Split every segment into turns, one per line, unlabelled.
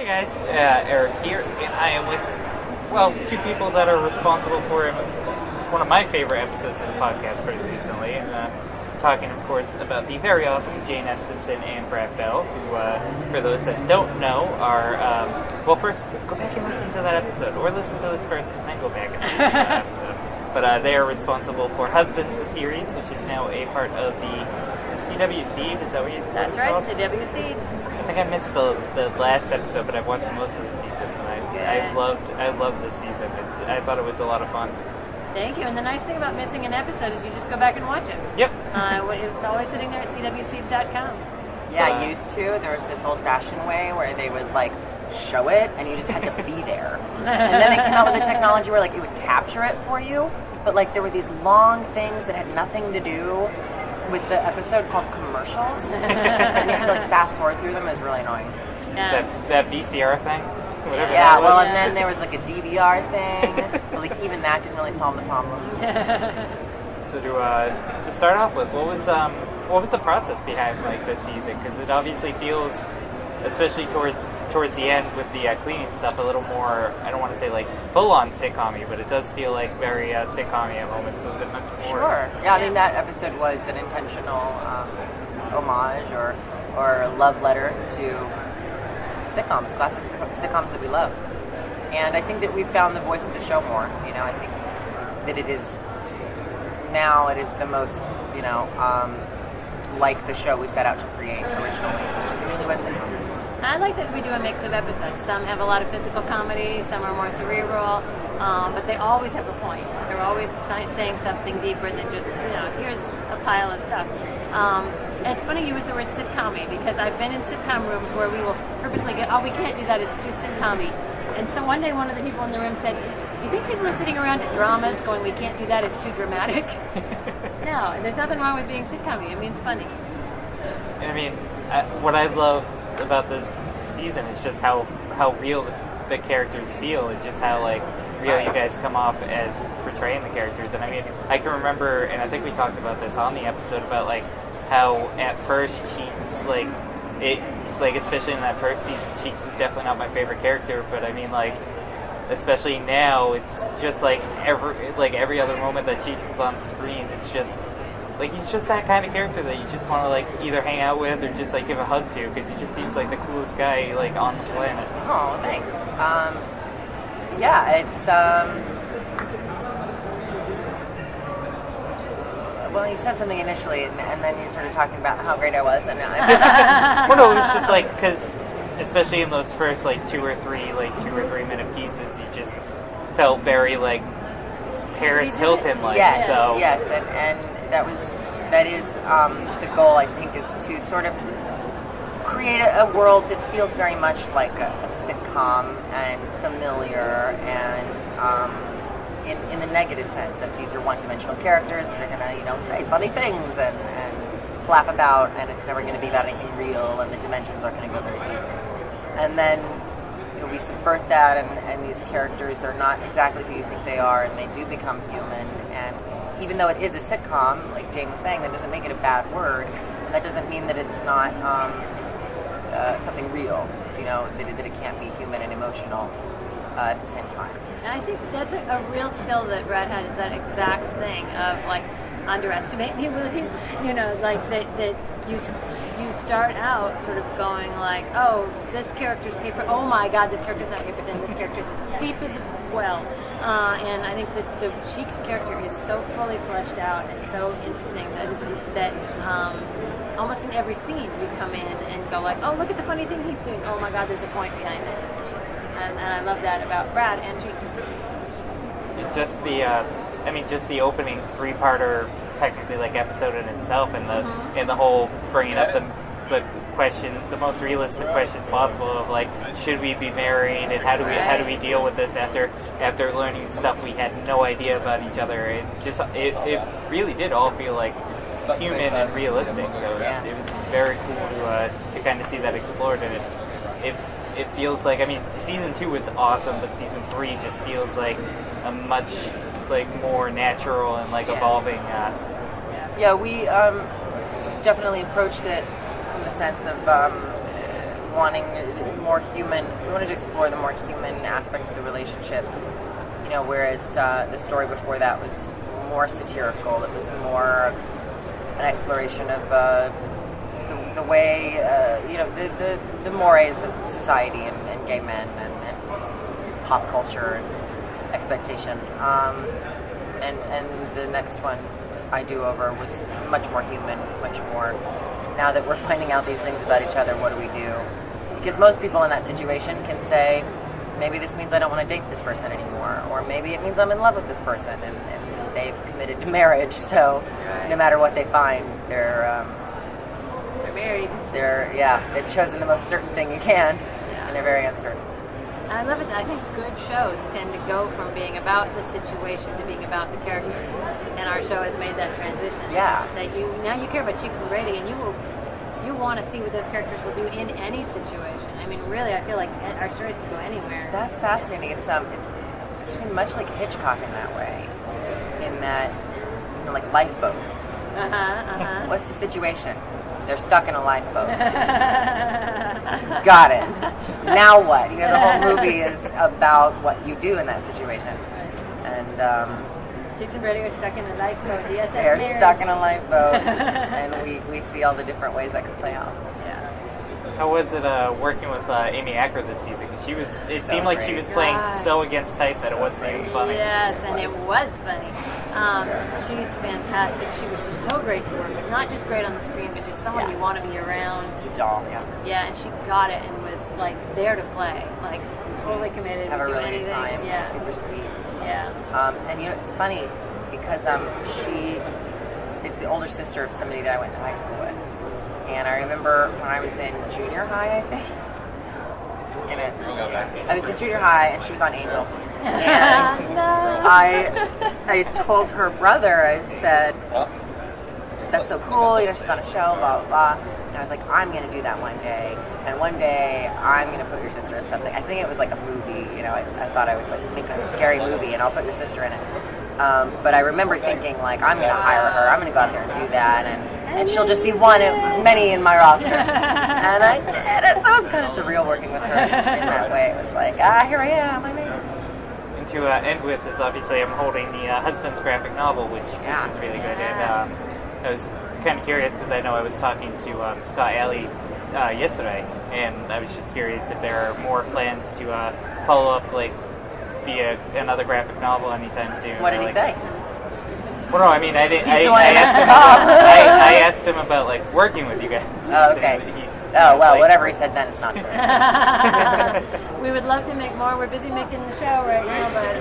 Hey guys, Eric here, and I am with, two people that are responsible for one of my favorite episodes of the podcast pretty recently. Talking, of course, about the very awesome Jane Espenson and Brad Bell, who, for those that don't know, are, first, go back and listen to that episode, or listen to this first, and then go back and listen to that episode. But they are responsible for Husbands, the series, which is now a part of the CW Seed. Is that what you?
That's right, CW Seed.
I think I missed the last episode, but I've watched most of the season. I loved this season. I thought it was a lot of fun.
Thank you. And the nice thing about missing an episode is you just go back and watch it.
Yep.
It's always sitting there at cwseed.com.
Yeah, I used to. There was this old-fashioned way where they would show it, and you just had to be there. And then they came out with the technology where it would capture it for you, but there were these long things that had nothing to do with the episode called commercials, and you had to fast forward through them. It was really annoying.
That VCR thing.
Yeah, and then there was a DVR thing, but even that didn't really solve the problem.
So to start off with, what was the process behind this season? Because it obviously feels, especially towards the end with the cleaning stuff, a little more, I don't want to say full-on sitcom-y, but it does feel very sitcom-y at moments. Was it much more?
Sure. Yeah, I mean, that episode was an intentional homage or love letter to sitcoms, classic sitcoms that we love. And I think that we've found the voice of the show more. I think that it is the most, like the show we set out to create originally, which is a newlywed sitcom.
I like that we do a mix of episodes. Some have a lot of physical comedy, some are more cerebral, but they always have a point. They're always saying something deeper than just, here's a pile of stuff. And it's funny you use the word sitcom-y, because I've been in sitcom rooms where we will purposely we can't do that, it's too sitcom-y. And so one day one of the people in the room said, do you think people are sitting around at dramas going, we can't do that, it's too dramatic? No, and there's nothing wrong with being sitcom-y. It means funny.
I mean, what I love about the season is just how real the characters feel, and just how real you guys come off as portraying the characters. And I mean, I can remember, and I think we talked about this on the episode, about how at first Cheeks, especially in that first season, Cheeks was definitely not my favorite character, but I mean, especially now, it's just every other moment that Cheeks is on screen, it's just he's just that kind of character that you just want to either hang out with or just give a hug to, because he just seems like the coolest guy on the planet.
Oh, thanks. Yeah, it's well, you said something initially, and then you started talking about how great I was, and
well, no, it was just because especially in those first 2 or 3 minute pieces, you just felt very Paris Hilton
Yes,
so.
Yes, and that is the goal, I think, is to sort of create a world that feels very much like a sitcom and familiar, and in the negative sense of these are one-dimensional characters that are going to say funny things and flap about, and it's never going to be about anything real, and the dimensions aren't going to go very deep. And then we subvert that, and these characters are not exactly who you think they are, and they do become human. And even though it is a sitcom, like Jane was saying, that doesn't make it a bad word, and that doesn't mean that it's not something real, that it can't be human and emotional at the same time.
And I think that's a real skill that Brad had, is that exact thing of underestimate humility. That you start out sort of going oh, this character's paper. Oh my God, this character's not paper thin. This character's as deep as well. And I think that the Cheeks character is so fully fleshed out and so interesting that almost in every scene you come in and go oh, look at the funny thing he's doing. Oh my God, there's a point behind it. And I love that about Brad and Cheeks.
Just the opening 3-parter, technically episode in itself, and the whole bringing up the question, the most realistic questions possible of should we be married, and how do we deal with this after learning stuff we had no idea about each other. It really did all feel human and realistic. So it was very cool to kind of see that explored, and it feels season 2 was awesome, but season 3 just feels a much more natural and evolving.
Yeah, we definitely approached it from the sense of wanting more human. We wanted to explore the more human aspects of the relationship. Whereas the story before that was more satirical. It was more an exploration of the way, the mores of society and gay men and pop culture and expectation. And the next one I do over was much more human, much more. Now that we're finding out these things about each other, what do we do? Because most people in that situation can say, maybe this means I don't want to date this person anymore, or maybe it means I'm in love with this person, and they've committed to marriage. So no matter what they find, they're
married.
They've chosen the most certain thing you can, and they're very uncertain.
I love it. I think good shows tend to go from being about the situation to being about the characters, and our show has made that transition.
Yeah.
That now you care about Cheeks and Brady, and you want to see what those characters will do in any situation. I mean, really, I feel like our stories can go anywhere.
That's fascinating. It's actually much like Hitchcock in that way, in that like Lifeboat. What's the situation? They're stuck in a lifeboat. Got it. Now what? The whole movie is about what you do in that situation. And
Cheeks and Brady are stuck in a lifeboat. The SS
they're
Marriage.
stuck in a lifeboat, and we see all the different ways that can play out.
Yeah.
How was it working with Amy Acker this season? Because it
So
seemed like
great.
she was playing so against type that it wasn't even funny.
Yes, and it was funny. She's fantastic. She was so great to work with. Not just great on the screen, but just someone you want to be around.
She's a doll, yeah.
Yeah, and she got it and was like there to play, like totally committed.
Have a
to do
really good
anything.
time.
Yeah,
Super sweet.
yeah.
And it's funny because she is the older sister of somebody that I went to high school with. And I remember when I was in junior high, I think. I was in junior high, and she was on Angel. And I told her brother, I said, that's so cool, she's on a show, blah, blah, blah. And I was like, I'm going to do that one day. And one day, I'm going to put your sister in something. I think it was like a movie, I thought I would make a scary movie, and I'll put your sister in it. But I remember thinking, like, I'm going to hire her. I'm going to go out there and do that, and she'll just be one of many in my roster. And I did it. So it was kind of surreal working with her in that way. It was like, here I am. I made it.
And to end with is obviously I'm holding the husband's graphic novel, which is really good. And I was kind of curious because I know I was talking to Scott Alley yesterday, and I was just curious if there are more plans to follow up, like, via another graphic novel anytime soon.
What did he say?
Well, no, I mean, I didn't.
He's the one
I
that
asked him. I asked him about like working with you guys.
Oh, okay. Whatever he said then, it's not true.
We would love to make more. We're busy making the show right now, but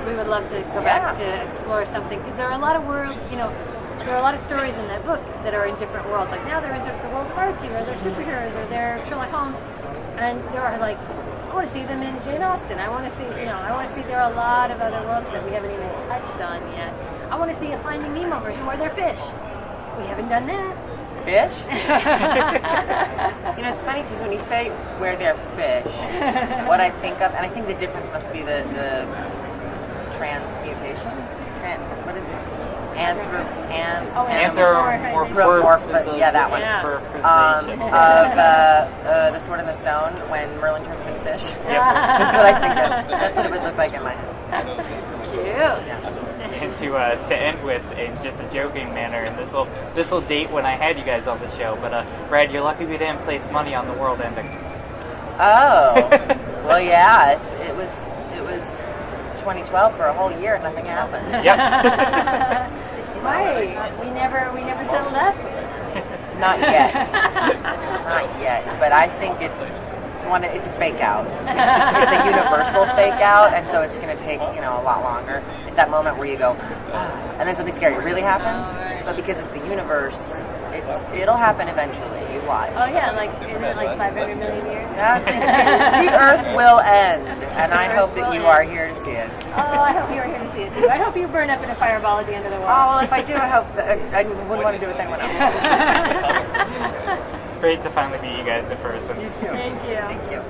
we would love to go back to explore something, because there are a lot of worlds. There are a lot of stories in that book that are in different worlds. Like now they're in sort of the world of Archie, or they're superheroes, or they're Sherlock Holmes, and there are like. I want to see them in Jane Austen. I want to see, there are a lot of other worlds that we haven't even touched on yet. I want to see a Finding Nemo version where they're fish. We haven't done that.
Fish? It's funny because when you say where they're fish, what I think of, and I think the difference must be the transmutation? What is it? Anthropomorphism. Yeah, that one.
Yeah.
Of The Sword in the Stone when Merlin turns him into fish. Yep. That's what I think of. That's what it would look like in my head.
Cute.
Yeah.
And to end with, in just a joking manner, and this will date when I had you guys on the show, but Brad, you're lucky we didn't place money on the world ending.
Oh, well, yeah. It was 2012 for a whole year and nothing happened.
Yep.
Right. We never settled up.
Not yet. Not yet. But I think it's a fake out. It's a universal fake out, and so it's going to take a lot longer. It's that moment where you go, and then something scary really happens. But because it's the universe, it'll happen eventually. You watch.
Oh yeah, is it like 500 million years?
The Earth will end, and I hope that you are here to see it.
Oh, I hope you are here to see it too. I hope you burn up in a fireball at the end of the world.
Oh, well, if I do, I hope that I just wouldn't want to do it with anyone else.
It's great to finally meet you guys in person.
You too.
Thank you.
Thank you.